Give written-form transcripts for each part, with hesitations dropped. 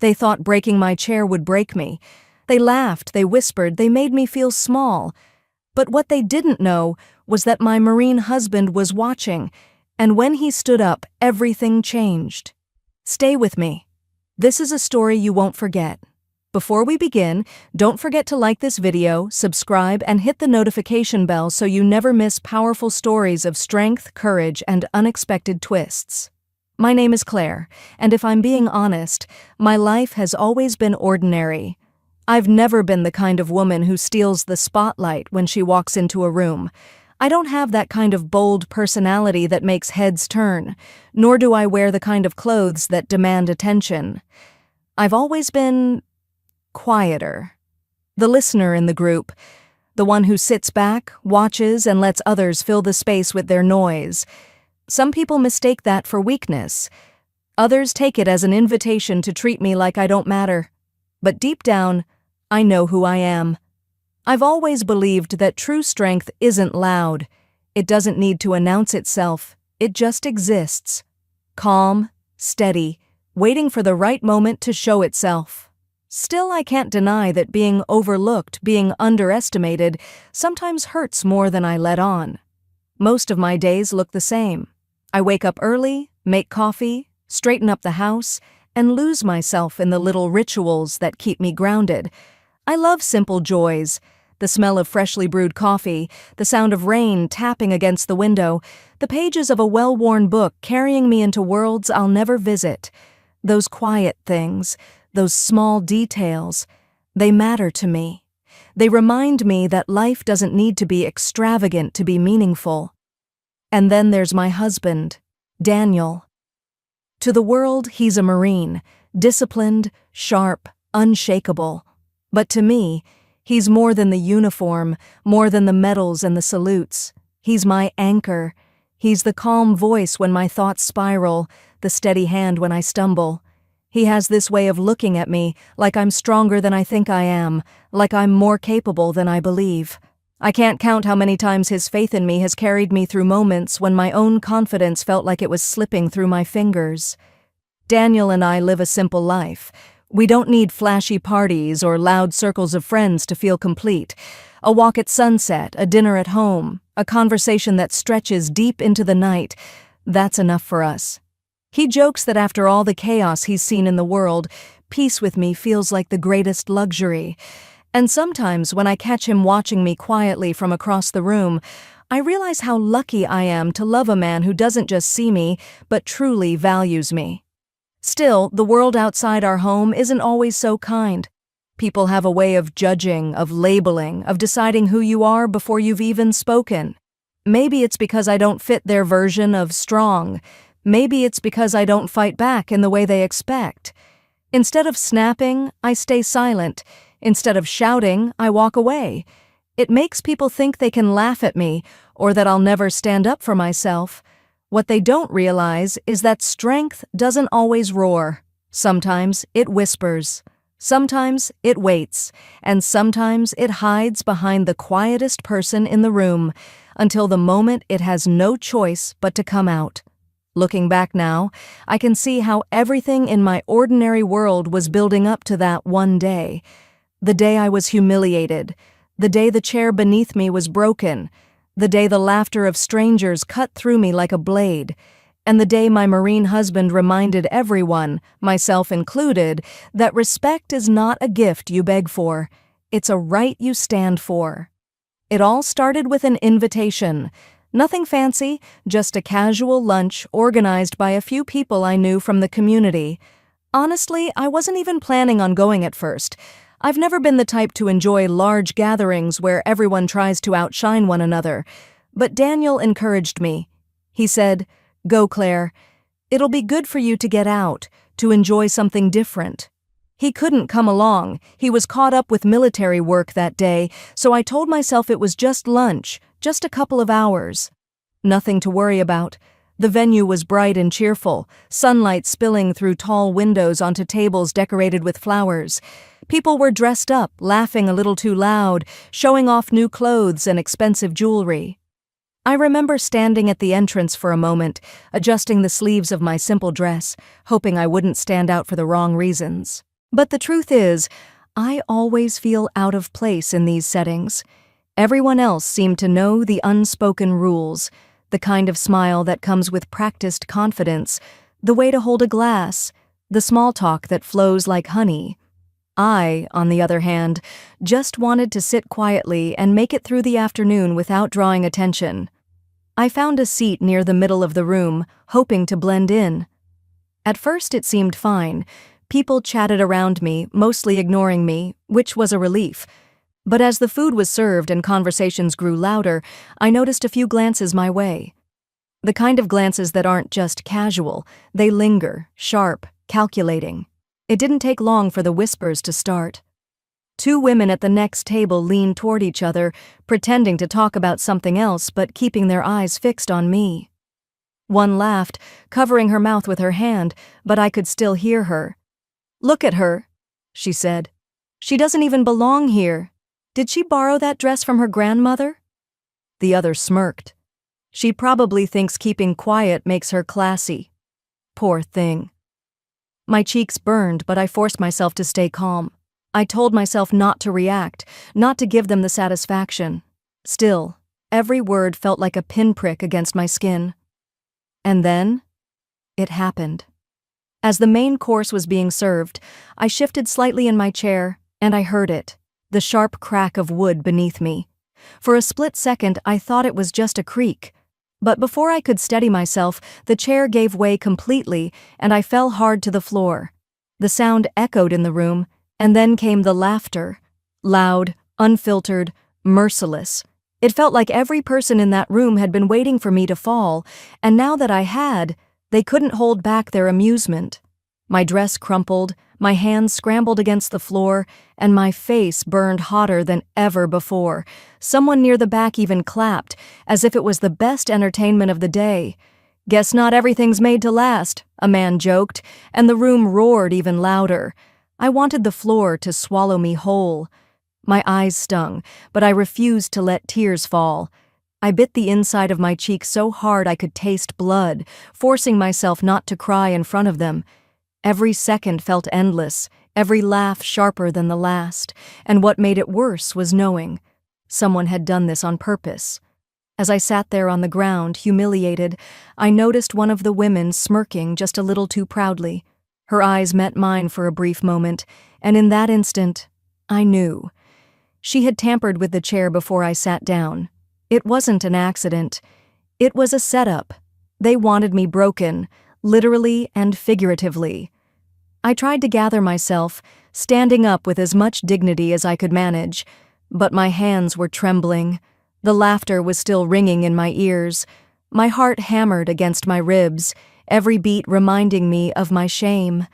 They thought breaking my chair would break me. They laughed, they whispered, they made me feel small. But what they didn't know was that my Marine husband was watching, and when he stood up, everything changed. Stay with me. This is a story you won't forget. Before we begin, don't forget to like this video, subscribe, and hit the notification bell so you never miss powerful stories of strength, courage, and unexpected twists. My name is Claire, and if I'm being honest, my life has always been ordinary. I've never been the kind of woman who steals the spotlight when she walks into a room. I don't have that kind of bold personality that makes heads turn, nor do I wear the kind of clothes that demand attention. I've always been quieter. The listener in the group, the one who sits back, watches, and lets others fill the space with their noise. Some people mistake that for weakness. Others take it as an invitation to treat me like I don't matter. But deep down, I know who I am. I've always believed that true strength isn't loud. It doesn't need to announce itself. It just exists. Calm, steady, waiting for the right moment to show itself. Still, I can't deny that being overlooked, being underestimated, sometimes hurts more than I let on. Most of my days look the same. I wake up early, make coffee, straighten up the house, and lose myself in the little rituals that keep me grounded. I love simple joys. The smell of freshly brewed coffee, the sound of rain tapping against the window, the pages of a well-worn book carrying me into worlds I'll never visit. Those quiet things, those small details, they matter to me. They remind me that life doesn't need to be extravagant to be meaningful. And then there's my husband, Daniel. To the world, he's a Marine, disciplined, sharp, unshakable. But to me, he's more than the uniform, more than the medals and the salutes. He's my anchor. He's the calm voice when my thoughts spiral, the steady hand when I stumble. He has this way of looking at me, like I'm stronger than I think I am, like I'm more capable than I believe. I can't count how many times his faith in me has carried me through moments when my own confidence felt like it was slipping through my fingers. Daniel and I live a simple life. We don't need flashy parties or loud circles of friends to feel complete. A walk at sunset, a dinner at home, a conversation that stretches deep into the night, that's enough for us. He jokes that after all the chaos he's seen in the world, peace with me feels like the greatest luxury. And sometimes when I catch him watching me quietly from across the room, I realize how lucky I am to love a man who doesn't just see me, but truly values me. Still, the world outside our home isn't always so kind. People have a way of judging, of labeling, of deciding who you are before you've even spoken. Maybe it's because I don't fit their version of strong. Maybe it's because I don't fight back in the way they expect. Instead of snapping, I stay silent. Instead of shouting, I walk away. It makes people think they can laugh at me, or that I'll never stand up for myself. What they don't realize is that strength doesn't always roar. Sometimes it whispers. Sometimes it waits. And sometimes it hides behind the quietest person in the room, until the moment it has no choice but to come out. Looking back now, I can see how everything in my ordinary world was building up to that one day. The day I was humiliated, the day the chair beneath me was broken, the day the laughter of strangers cut through me like a blade, and the day my Marine husband reminded everyone, myself included, that respect is not a gift you beg for, it's a right you stand for. It all started with an invitation. Nothing fancy, just a casual lunch organized by a few people I knew from the community. Honestly, I wasn't even planning on going at first. I've never been the type to enjoy large gatherings where everyone tries to outshine one another. But Daniel encouraged me. He said, "Go, Claire. It'll be good for you to get out, to enjoy something different." He couldn't come along. He was caught up with military work that day, so I told myself it was just lunch, just a couple of hours. Nothing to worry about. The venue was bright and cheerful, sunlight spilling through tall windows onto tables decorated with flowers. People were dressed up, laughing a little too loud, showing off new clothes and expensive jewelry. I remember standing at the entrance for a moment, adjusting the sleeves of my simple dress, hoping I wouldn't stand out for the wrong reasons. But the truth is, I always feel out of place in these settings. Everyone else seemed to know the unspoken rules, the kind of smile that comes with practiced confidence, the way to hold a glass, the small talk that flows like honey. I, on the other hand, just wanted to sit quietly and make it through the afternoon without drawing attention. I found a seat near the middle of the room, hoping to blend in. At first it seemed fine. People chatted around me, mostly ignoring me, which was a relief. But as the food was served and conversations grew louder, I noticed a few glances my way. The kind of glances that aren't just casual, they linger, sharp, calculating. It didn't take long for the whispers to start. Two women at the next table leaned toward each other, pretending to talk about something else but keeping their eyes fixed on me. One laughed, covering her mouth with her hand, but I could still hear her. "Look at her," she said. "She doesn't even belong here. Did she borrow that dress from her grandmother?" The other smirked. "She probably thinks keeping quiet makes her classy. Poor thing." My cheeks burned, but I forced myself to stay calm. I told myself not to react, not to give them the satisfaction. Still, every word felt like a pinprick against my skin. And then, it happened. As the main course was being served, I shifted slightly in my chair, and I heard it, the sharp crack of wood beneath me. For a split second, I thought it was just a creak. But before I could steady myself, the chair gave way completely, and I fell hard to the floor. The sound echoed in the room, and then came the laughter. Loud, unfiltered, merciless. It felt like every person in that room had been waiting for me to fall, and now that I had, they couldn't hold back their amusement. My dress crumpled, my hands scrambled against the floor, and my face burned hotter than ever before. Someone near the back even clapped, as if it was the best entertainment of the day. "Guess not everything's made to last," a man joked, and the room roared even louder. I wanted the floor to swallow me whole. My eyes stung, but I refused to let tears fall. I bit the inside of my cheek so hard I could taste blood, forcing myself not to cry in front of them. Every second felt endless, every laugh sharper than the last, and what made it worse was knowing someone had done this on purpose. As I sat there on the ground, humiliated, I noticed one of the women smirking just a little too proudly. Her eyes met mine for a brief moment, and in that instant, I knew. She had tampered with the chair before I sat down. It wasn't an accident. It was a setup. They wanted me broken, literally and figuratively. I tried to gather myself, standing up with as much dignity as I could manage, but my hands were trembling. The laughter was still ringing in my ears. My heart hammered against my ribs, every beat reminding me of my shame.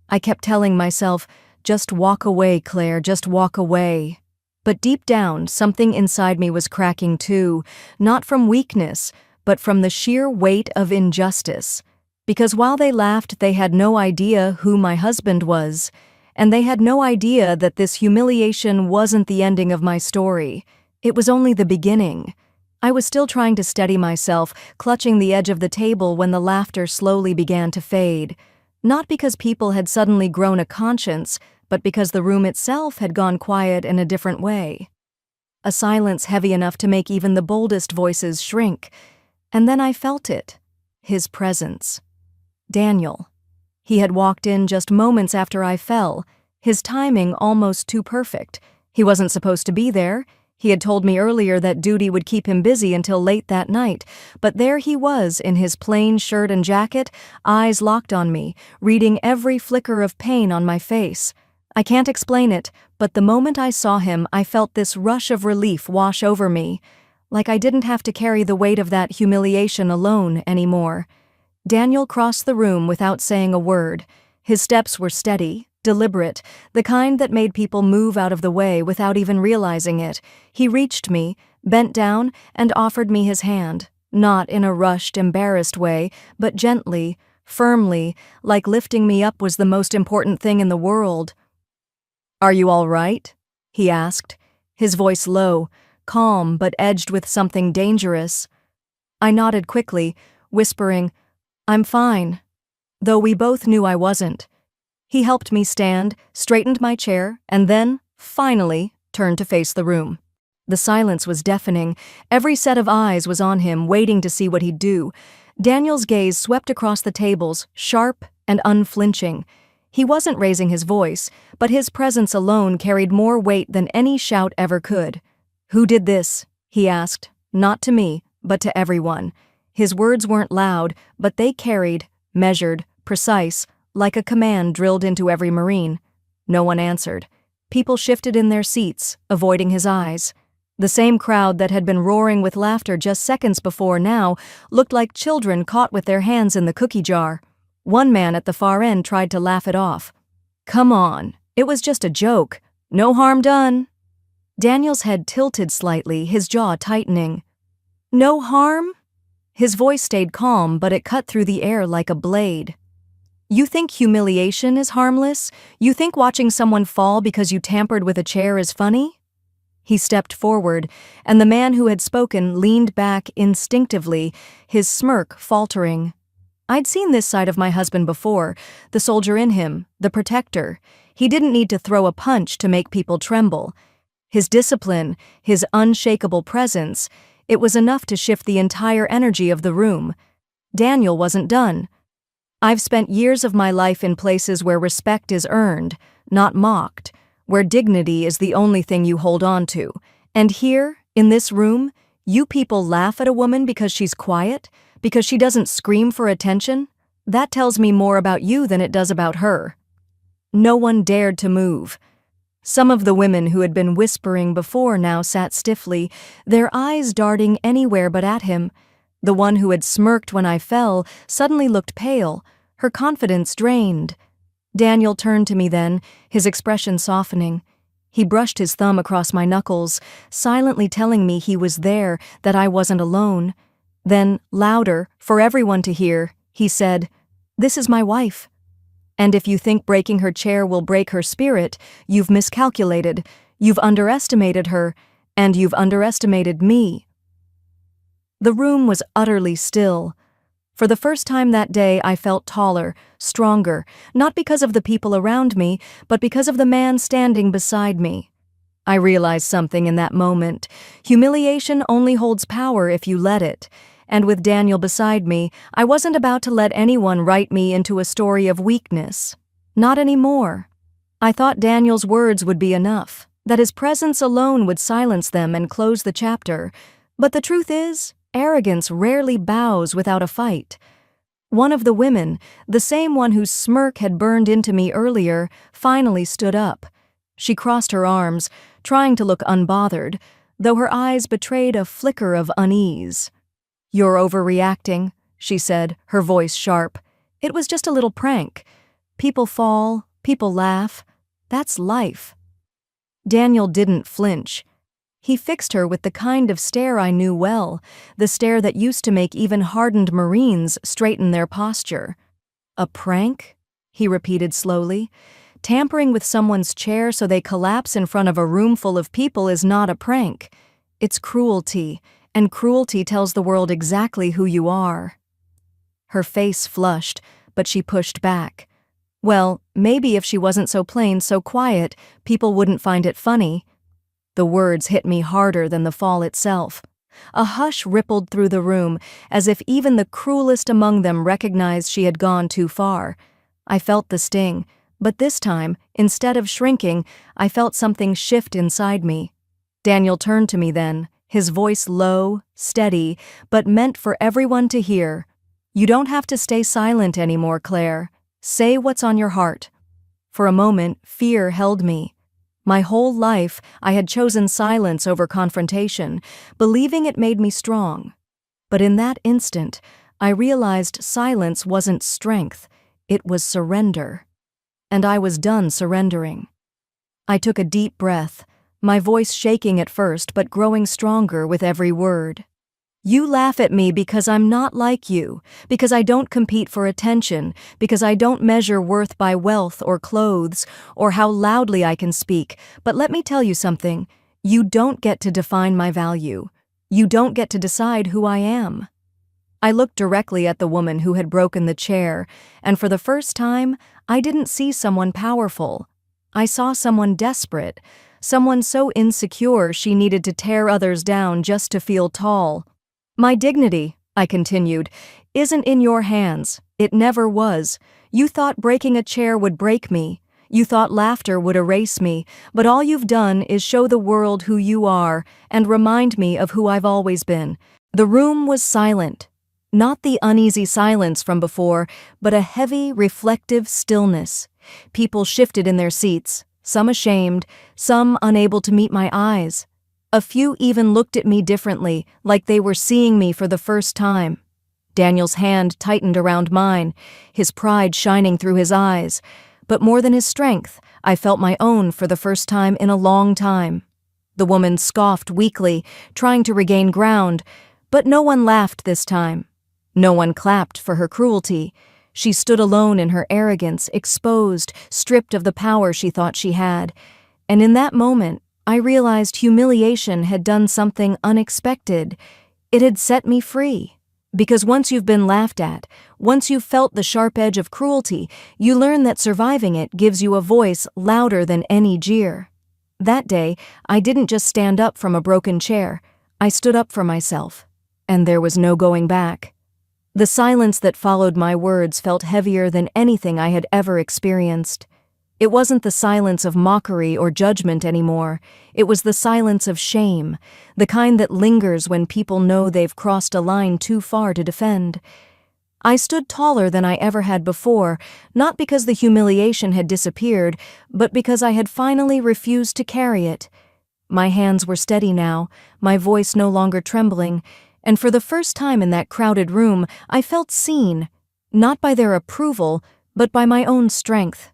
I kept telling myself, "Just walk away, Claire, just walk away." But deep down, something inside me was cracking too, not from weakness, but from the sheer weight of injustice. Because while they laughed, they had no idea who my husband was, and they had no idea that this humiliation wasn't the ending of my story. It was only the beginning. I was still trying to steady myself, clutching the edge of the table when the laughter slowly began to fade. Not because people had suddenly grown a conscience, but because the room itself had gone quiet in a different way. A silence heavy enough to make even the boldest voices shrink. And then I felt it. His presence. Daniel. He had walked in just moments after I fell, his timing almost too perfect. He wasn't supposed to be there. He had told me earlier that duty would keep him busy until late that night, but there he was in his plain shirt and jacket, eyes locked on me, reading every flicker of pain on my face. I can't explain it, but the moment I saw him, I felt this rush of relief wash over me, like I didn't have to carry the weight of that humiliation alone anymore. Daniel crossed the room without saying a word. His steps were steady, deliberate, the kind that made people move out of the way without even realizing it. He reached me, bent down, and offered me his hand, not in a rushed, embarrassed way, but gently, firmly, like lifting me up was the most important thing in the world. "Are you all right?" he asked, his voice low, calm but edged with something dangerous. I nodded quickly, whispering, "I'm fine," though we both knew I wasn't. He helped me stand, straightened my chair, and then, finally, turned to face the room. The silence was deafening. Every set of eyes was on him, waiting to see what he'd do. Daniel's gaze swept across the tables, sharp and unflinching. He wasn't raising his voice, but his presence alone carried more weight than any shout ever could. "Who did this?" he asked, not to me, but to everyone. His words weren't loud, but they carried, measured, precise, like a command drilled into every Marine. No one answered. People shifted in their seats, avoiding his eyes. The same crowd that had been roaring with laughter just seconds before now looked like children caught with their hands in the cookie jar. One man at the far end tried to laugh it off. "Come on, it was just a joke. No harm done." Daniel's head tilted slightly, his jaw tightening. "No harm?" His voice stayed calm, but it cut through the air like a blade. "You think humiliation is harmless? You think watching someone fall because you tampered with a chair is funny?" He stepped forward, and the man who had spoken leaned back instinctively, his smirk faltering. I'd seen this side of my husband before, the soldier in him, the protector. He didn't need to throw a punch to make people tremble. His discipline, his unshakable presence, it was enough to shift the entire energy of the room. Daniel wasn't done. "I've spent years of my life in places where respect is earned, not mocked, where dignity is the only thing you hold on to. And here, in this room, you people laugh at a woman because she's quiet, because she doesn't scream for attention? That tells me more about you than it does about her." No one dared to move. Some of the women who had been whispering before now sat stiffly, their eyes darting anywhere but at him. The one who had smirked when I fell suddenly looked pale, her confidence drained. Daniel turned to me then, his expression softening. He brushed his thumb across my knuckles, silently telling me he was there, that I wasn't alone. Then, louder, for everyone to hear, he said, "This is my wife. And if you think breaking her chair will break her spirit, you've miscalculated, you've underestimated her, and you've underestimated me." The room was utterly still. For the first time that day, I felt taller, stronger, not because of the people around me, but because of the man standing beside me. I realized something in that moment. Humiliation only holds power if you let it. And with Daniel beside me, I wasn't about to let anyone write me into a story of weakness. Not anymore. I thought Daniel's words would be enough, that his presence alone would silence them and close the chapter. But the truth is, arrogance rarely bows without a fight. One of the women, the same one whose smirk had burned into me earlier, finally stood up. She crossed her arms, trying to look unbothered, though her eyes betrayed a flicker of unease. "You're overreacting," she said, her voice sharp. "It was just a little prank. People fall, people laugh. That's life." Daniel didn't flinch. He fixed her with the kind of stare I knew well, the stare that used to make even hardened Marines straighten their posture. "A prank?" he repeated slowly. "Tampering with someone's chair so they collapse in front of a room full of people is not a prank. It's cruelty, and cruelty tells the world exactly who you are." Her face flushed, but she pushed back. Well, maybe if she wasn't so plain, so quiet, people wouldn't find it funny. The words hit me harder than the fall itself. A hush rippled through the room, as if even the cruelest among them recognized she had gone too far. I felt the sting, but this time, instead of shrinking, I felt something shift inside me. Daniel turned to me then, his voice low, steady, but meant for everyone to hear. "You don't have to stay silent anymore, Claire. Say what's on your heart." For a moment, fear held me. My whole life, I had chosen silence over confrontation, believing it made me strong. But in that instant, I realized silence wasn't strength, it was surrender. And I was done surrendering. I took a deep breath, my voice shaking at first but growing stronger with every word. "You laugh at me because I'm not like you, because I don't compete for attention, because I don't measure worth by wealth or clothes, or how loudly I can speak, but let me tell you something. You don't get to define my value. You don't get to decide who I am." I looked directly at the woman who had broken the chair, and for the first time, I didn't see someone powerful. I saw someone desperate, someone so insecure she needed to tear others down just to feel tall. "My dignity," I continued, "isn't in your hands. It never was. You thought breaking a chair would break me. You thought laughter would erase me, but all you've done is show the world who you are and remind me of who I've always been." The room was silent. Not the uneasy silence from before, but a heavy, reflective stillness. People shifted in their seats, some ashamed, some unable to meet my eyes. A few even looked at me differently, like they were seeing me for the first time. Daniel's hand tightened around mine, his pride shining through his eyes. But more than his strength, I felt my own for the first time in a long time. The woman scoffed weakly, trying to regain ground, but no one laughed this time. No one clapped for her cruelty. She stood alone in her arrogance, exposed, stripped of the power she thought she had. And in that moment, I realized humiliation had done something unexpected. It had set me free. Because once you've been laughed at, once you've felt the sharp edge of cruelty, you learn that surviving it gives you a voice louder than any jeer. That day, I didn't just stand up from a broken chair. I stood up for myself. And there was no going back. The silence that followed my words felt heavier than anything I had ever experienced. It wasn't the silence of mockery or judgment anymore. It was the silence of shame, the kind that lingers when people know they've crossed a line too far to defend. I stood taller than I ever had before, not because the humiliation had disappeared, but because I had finally refused to carry it. My hands were steady now, my voice no longer trembling, and for the first time in that crowded room, I felt seen, not by their approval, but by my own strength.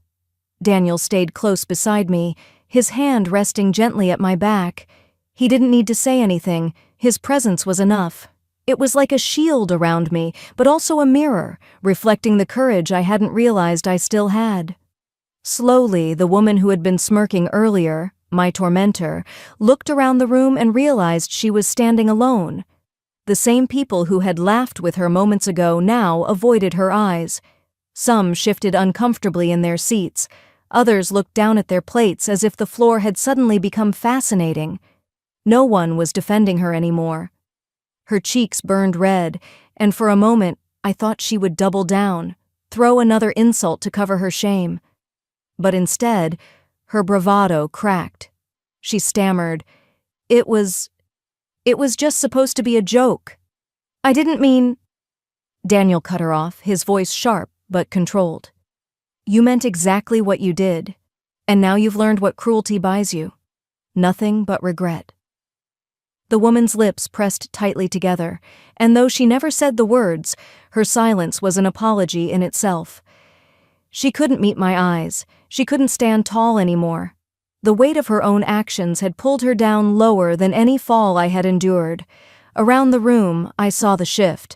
Daniel stayed close beside me, his hand resting gently at my back. He didn't need to say anything, his presence was enough. It was like a shield around me, but also a mirror, reflecting the courage I hadn't realized I still had. Slowly, the woman who had been smirking earlier, my tormentor, looked around the room and realized she was standing alone. The same people who had laughed with her moments ago now avoided her eyes. Some shifted uncomfortably in their seats. Others looked down at their plates as if the floor had suddenly become fascinating. No one was defending her anymore. Her cheeks burned red, and for a moment I thought she would double down, throw another insult to cover her shame. But instead, her bravado cracked. She stammered, It was just supposed to be a joke. I didn't mean—" Daniel cut her off, his voice sharp but controlled. "You meant exactly what you did, and now you've learned what cruelty buys you. Nothing but regret." The woman's lips pressed tightly together, and though she never said the words, her silence was an apology in itself. She couldn't meet my eyes. She couldn't stand tall anymore. The weight of her own actions had pulled her down lower than any fall I had endured. Around the room, I saw the shift.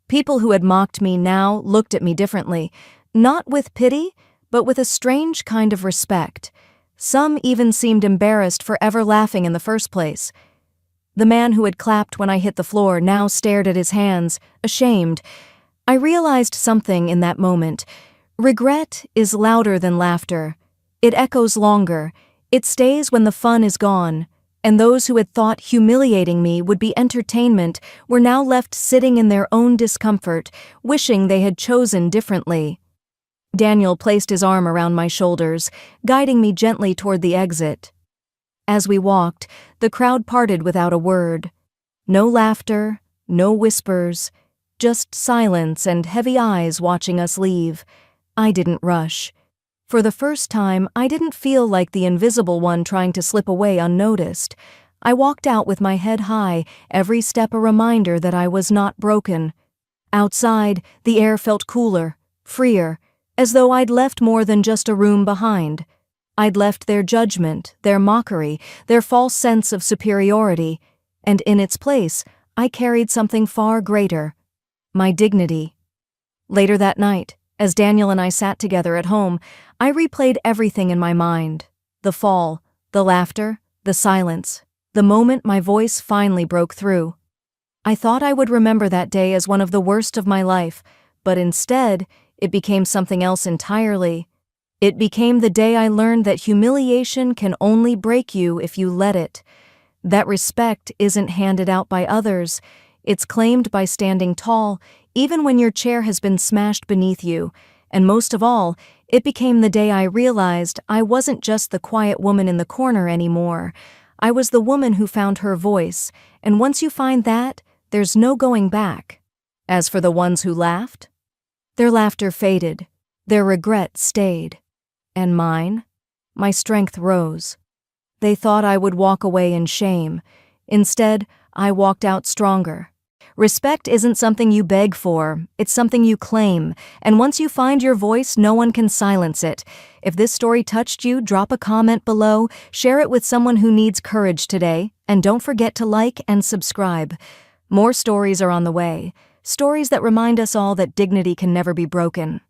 People who had mocked me now looked at me differently, not with pity, but with a strange kind of respect. Some even seemed embarrassed for ever laughing in the first place. The man who had clapped when I hit the floor now stared at his hands, ashamed. I realized something in that moment. Regret is louder than laughter. It echoes longer. It stays when the fun is gone, and those who had thought humiliating me would be entertainment were now left sitting in their own discomfort, wishing they had chosen differently. Daniel placed his arm around my shoulders, guiding me gently toward the exit. As we walked, the crowd parted without a word. No laughter, no whispers, just silence and heavy eyes watching us leave. I didn't rush. For the first time, I didn't feel like the invisible one trying to slip away unnoticed. I walked out with my head high, every step a reminder that I was not broken. Outside, the air felt cooler, freer, as though I'd left more than just a room behind. I'd left their judgment, their mockery, their false sense of superiority, and in its place, I carried something far greater, my dignity. Later that night, as Daniel and I sat together at home, I replayed everything in my mind. The fall, the laughter, the silence, the moment my voice finally broke through. I thought I would remember that day as one of the worst of my life, but instead, it became something else entirely. It became the day I learned that humiliation can only break you if you let it. That respect isn't handed out by others, it's claimed by standing tall, even when your chair has been smashed beneath you. And most of all, it became the day I realized I wasn't just the quiet woman in the corner anymore. I was the woman who found her voice, and once you find that, there's no going back. As for the ones who laughed, their laughter faded, their regret stayed. And mine? My strength rose. They thought I would walk away in shame. Instead, I walked out stronger. Respect isn't something you beg for, it's something you claim, and once you find your voice, no one can silence it. If this story touched you, drop a comment below, share it with someone who needs courage today, and don't forget to like and subscribe. More stories are on the way, stories that remind us all that dignity can never be broken.